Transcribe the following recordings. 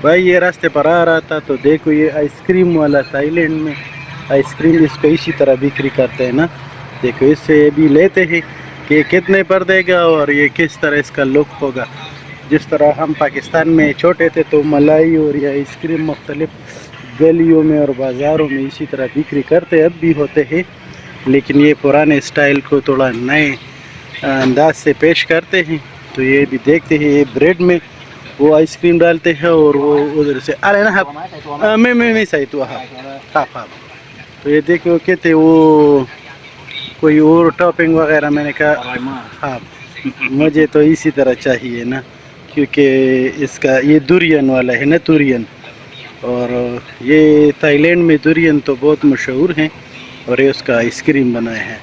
भाई ये रास्ते पर आ रहा था तो देखो ये आइसक्रीम वाला थाईलैंड में आइसक्रीम इसको इसी तरह बिक्री करते हैं ना। देखो इससे भी लेते हैं कि कितने पर देगा और ये किस तरह इसका लुक होगा। जिस तरह हम पाकिस्तान में छोटे थे तो मलाई और ये आइसक्रीम मुख्तलिफ गलियों में और बाज़ारों में इसी तरह बिक्री करते अब भी होते हैं, लेकिन ये पुराने स्टाइल को थोड़ा नए अंदाज से पेश करते हैं। तो ये भी देखते हैं ये ब्रेड में वो आइसक्रीम डालते हैं और वो उधर से अरे ना हाँ मैं सही तो हाँ हाँ हाँ। तो ये देखो कहते वो कोई और टॉपिंग वगैरह, मैंने कहा हाँ मुझे तो इसी तरह चाहिए ना, क्योंकि इसका ये दुरियन वाला है ना, दुरियन। और ये थाईलैंड में दुरियन तो बहुत मशहूर हैं और ये उसका आइसक्रीम बनाए हैं।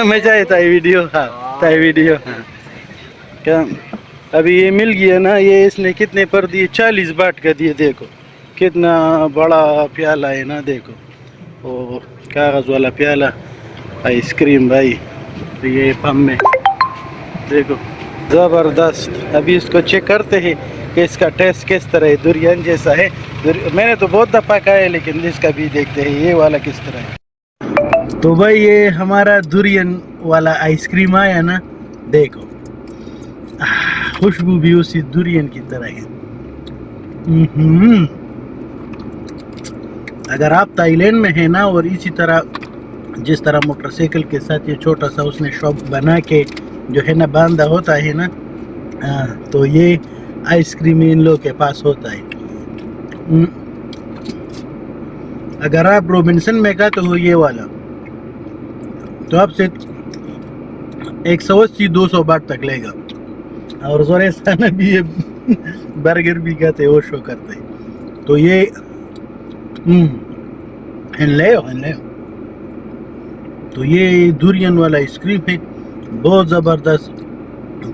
मैं चाहे ताई वीडियो हाँ ताई वीडियो हाँ क्या अभी ये मिल गया ना। ये इसने कितने पर दिए? 40 बाट का दिए। देखो कितना बड़ा प्याला है ना, देखो वो कागज़ वाला प्याला आइसक्रीम भाई। तो ये पम में देखो ज़बरदस्त। अभी इसको चेक करते हैं कि इसका टेस्ट किस तरह है। दुरियन जैसा है, मैंने तो बहुत दफ़ा खाया है, लेकिन इसका भी देखते हैं ये वाला किस तरह है। तो भाई ये हमारा दुरियन वाला आइसक्रीम आया ना, देखो खुशबू भी उसी दुरियन की तरह है। अगर आप थाईलैंड में हैं ना और इसी तरह जिस तरह मोटरसाइकिल के साथ ये छोटा सा उसने शॉप बना के जो है ना बांधा होता है ना, तो ये आइसक्रीम इन लोग के पास होता है। अगर आप रोबिन्सन में का तो हो ये वाला तो आपसे 180-200 बात तक लेगा। और जोरेस्ताना भी ये बर्गर भी कहते वो शो करते। तो ये ले तो ये दुरियन वाला आइसक्रीम है बहुत ज़बरदस्त।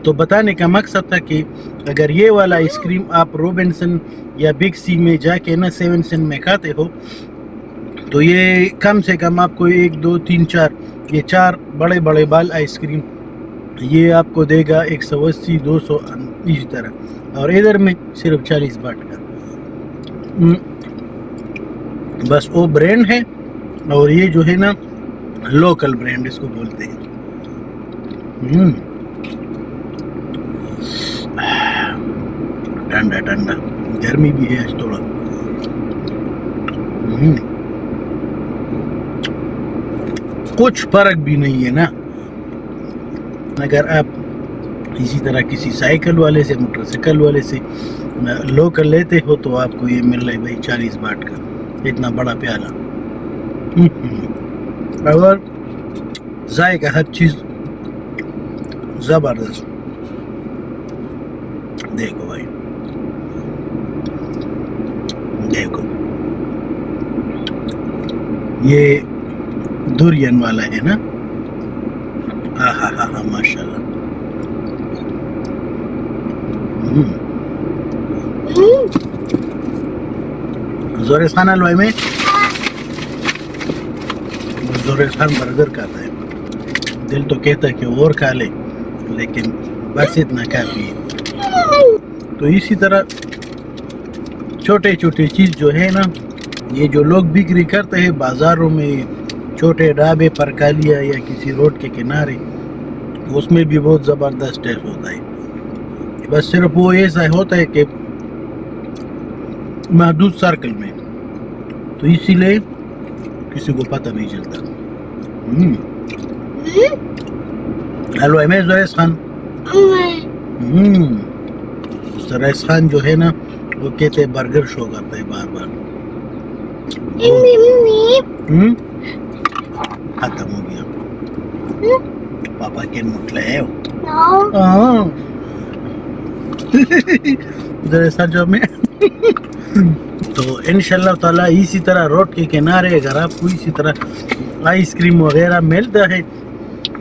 तो बताने का मकसद था कि अगर ये वाला आइसक्रीम आप रोबिन्सन या बिग सी में जाके ना 7 सेंट में खाते हो तो ये कम से कम आपको 1 2 3 4 ये 4 बड़े बड़े बाल आइसक्रीम ये आपको देगा 180-200 इसी तरह। और इधर में सिर्फ 40 बाट का बस वो ब्रांड है। और ये जो है ना लोकल ब्रांड इसको बोलते हैं। ठंडा ठंडा, गर्मी भी है आज थोड़ा। कुछ फर्क भी नहीं है ना। अगर आप इसी तरह किसी साइकिल वाले से मोटरसाइकिल वाले से लोकल लेते हो तो आपको ये मिल रहा है भाई 40 बाट का इतना बड़ा प्याला। और जायका हर चीज़ ज़बरदस्त। देखो भाई देखो ये दुरियन वाला है ना। हाँ माशाल्लाह। जोरेस्तान हलवाई में जोरेस्तान बर्गर खाता है। दिल तो कहता है कि और खा ले, लेकिन बस इतना काफी है। तो इसी तरह छोटे छोटे चीज़ जो है ना ये जो लोग बिक्री करते हैं बाज़ारों में, छोटे ढाबे पर कालिया या किसी रोड के किनारे, उसमें भी बहुत ज़बरदस्त टेस्ट होता है। बस सिर्फ वो ऐसा होता है कि महदूद सर्कल में, तो इसीलिए किसी को पता नहीं चलता। हलवाई में जोरेस खान जोरेस खान जो है ना वो कहते हैं बर्गर शो करता है बार बार। खत्म हो गया। पापा के मुटले है जो में तो इंशाल्लाह ताला इसी तरह रोड के किनारे अगर आपको इसी तरह आइसक्रीम वगैरह मिलता है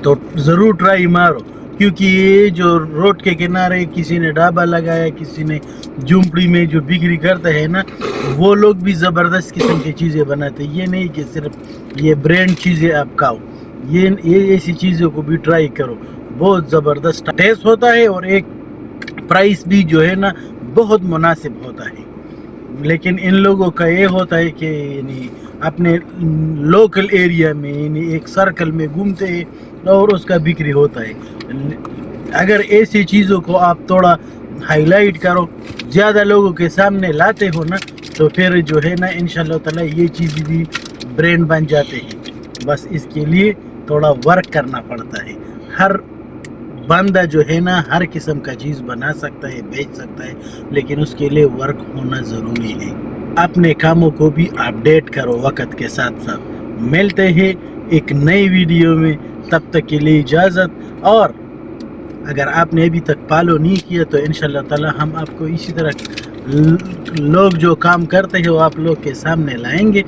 तो ज़रूर ट्राई मारो, क्योंकि ये जो रोड के किनारे किसी ने ढाबा लगाया, किसी ने झुंपड़ी में जो बिक्री करते हैं ना, वो लोग भी ज़बरदस्त किस्म की चीज़ें बनाते हैं। ये नहीं कि सिर्फ ये ब्रांड चीज़ें आप खाओ, ये ऐसी चीज़ों को भी ट्राई करो, बहुत ज़बरदस्त टेस्ट होता है। और एक प्राइस भी जो है ना बहुत मुनासिब होता है। लेकिन इन लोगों का ये होता है कि यानी अपने लोकल एरिया में यानी एक सर्कल में घूमते हैं और उसका बिक्री होता है। अगर ऐसी चीज़ों को आप थोड़ा हाईलाइट करो, ज़्यादा लोगों के सामने लाते हो ना, तो फिर जो है ना इंशाल्लाह ताला ये चीज़ भी ब्रांड बन जाते हैं। बस इसके लिए थोड़ा वर्क करना पड़ता है। हर बंदा जो है ना हर किस्म का चीज़ बना सकता है, बेच सकता है, लेकिन उसके लिए वर्क होना ज़रूरी है। अपने कामों को भी अपडेट करो वक्त के साथ साथ। मिलते हैं एक नई वीडियो में, तब तक के लिए इजाज़त। और अगर आपने अभी तक फॉलो नहीं किया तो इंशाल्लाह ताला हम आपको इसी तरह लोग जो काम करते हैं वो आप लोग के सामने लाएंगे।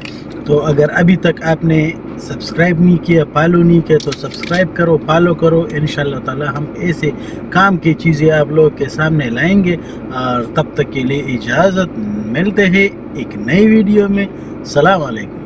तो अगर अभी तक आपने सब्सक्राइब नहीं किया, फॉलो नहीं किया, तो सब्सक्राइब करो, फॉलो करो। इंशाल्लाह ताला हम ऐसे काम की चीज़ें आप लोग के सामने लाएंगे। और तब तक के लिए इजाज़त। मिलते हैं एक नई वीडियो में। सलाम अलैकुम।